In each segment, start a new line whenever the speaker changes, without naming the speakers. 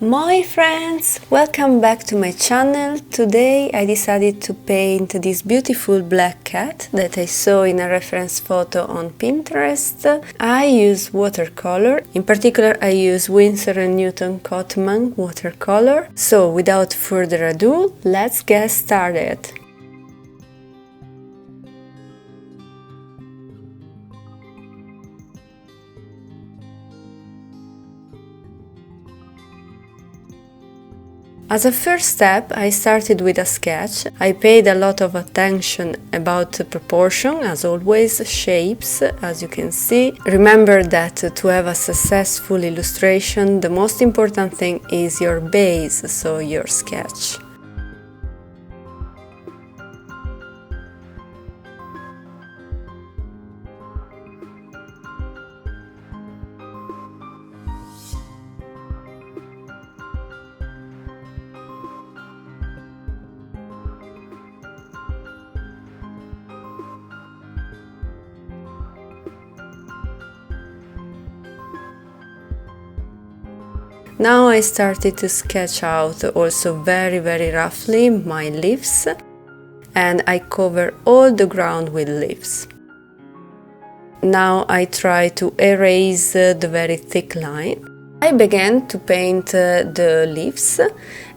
My friends, welcome back to my channel. Today I decided to paint this beautiful black cat that I saw in a reference photo on Pinterest. I use watercolor. In particular, I use Winsor & Newton Cotman watercolor. So without further ado, let's get started. As a first step, I started with a sketch. I paid a lot of attention about proportion, as always, shapes, as you can see. Remember that to have a successful illustration, the most important thing is your base, so your sketch. Now I started to sketch out also very roughly my leaves, and I cover all the ground with leaves. Now I try to erase the very thick line. I began to paint the leaves,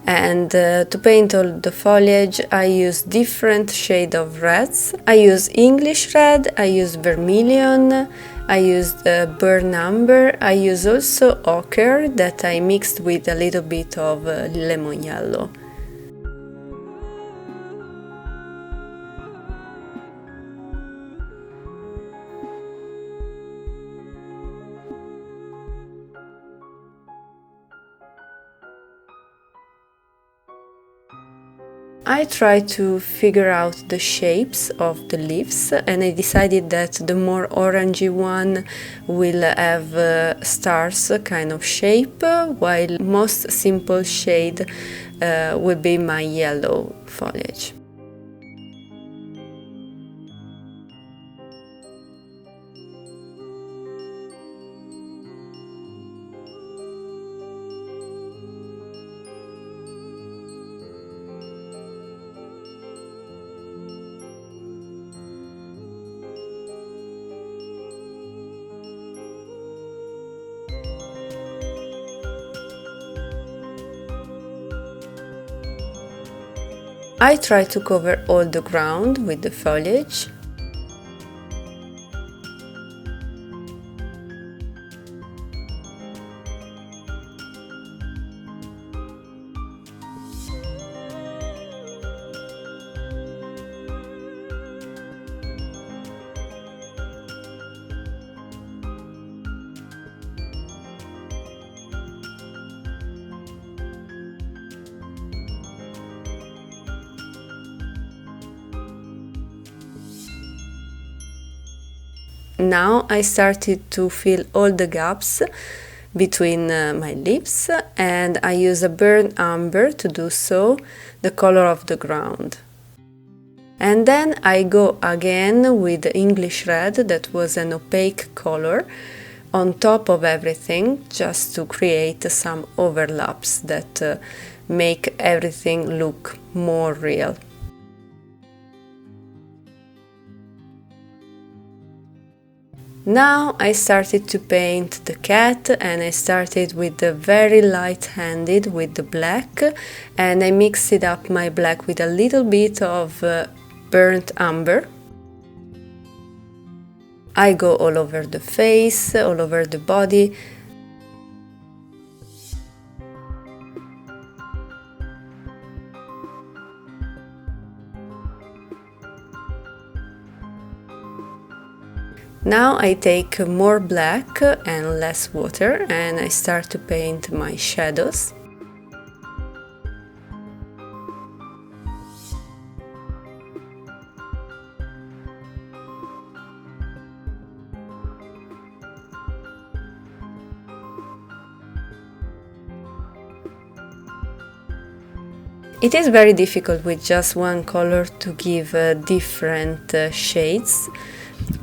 and to paint all the foliage I use different shades of reds. I use English red, I use vermilion, I used burnt umber, I use also ochre that I mixed with a little bit of lemon yellow. I tried to figure out the shapes of the leaves, and I decided that the more orangey one will have stars kind of shape, while most simple shade will be my yellow foliage. I try to cover all the ground with the foliage. Now I started to fill all the gaps between my leaves, and I use a burnt umber to do so, the color of the ground. And then I go again with English red, that was an opaque color, on top of everything, just to create some overlaps that make everything look more real. Now I started to paint the cat, and I started with the very light-handed with the black, and I mixed it up my black with a little bit of burnt umber. I go all over the face, all over the body. Now I take more black and less water, and I start to paint my shadows. It is very difficult with just one color to give different shades,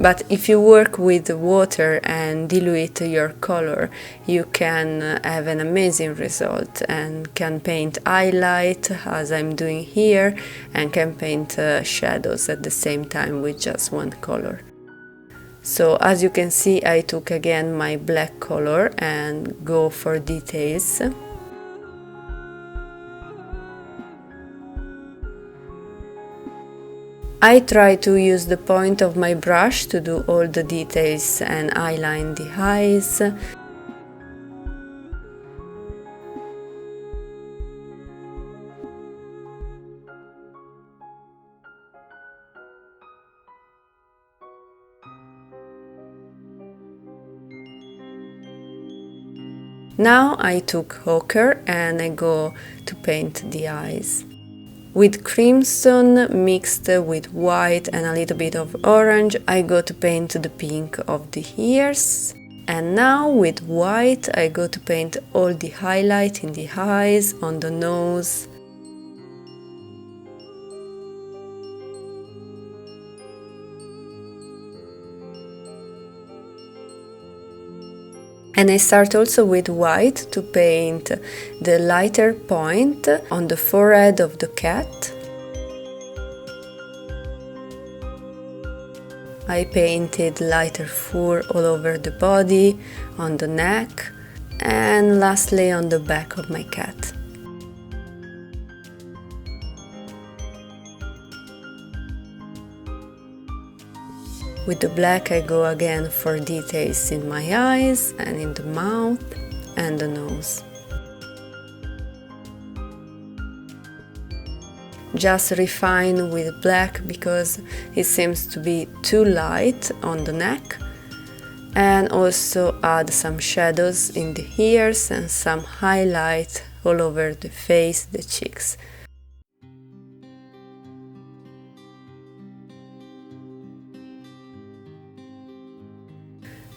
But if you work with water and dilute your color, you can have an amazing result and can paint highlight as I'm doing here, and can paint shadows at the same time with just one color. So as you can see, I took again my black color and go for details. I try to use the point of my brush to do all the details and highlight the eyes. Now I took ochre and I go to paint the eyes. With crimson mixed with white and a little bit of orange, I go to paint the pink of the ears. And now with white I go to paint all the highlight in the eyes, on the nose. And I start also with white to paint the lighter point on the forehead of the cat. I painted lighter fur all over the body, on the neck, and lastly on the back of my cat. With the black I go again for details in my eyes and in the mouth and the nose. Just refine with black because it seems to be too light on the neck, and also add some shadows in the ears and some highlight all over the face, the cheeks.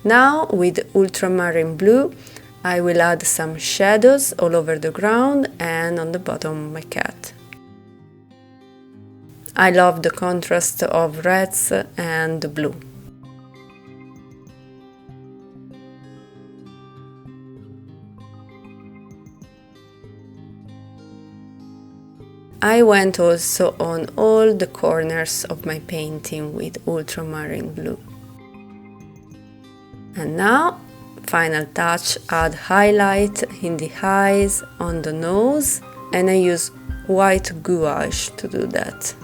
Now with ultramarine blue I will add some shadows all over the ground and on the bottom of my cat. I love the contrast of reds and the blue. I went also on all the corners of my painting with ultramarine blue. And now, final touch, add highlight in the eyes, on the nose, and I use white gouache to do that.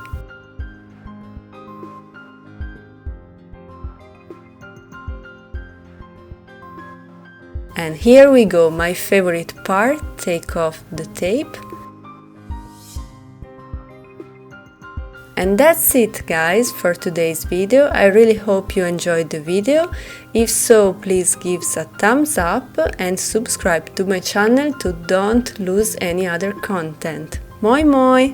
And here we go, my favorite part, take off the tape. And that's it guys for today's video. I really hope you enjoyed the video. If so, please give a thumbs up and subscribe to my channel to don't lose any other content. Moi moi!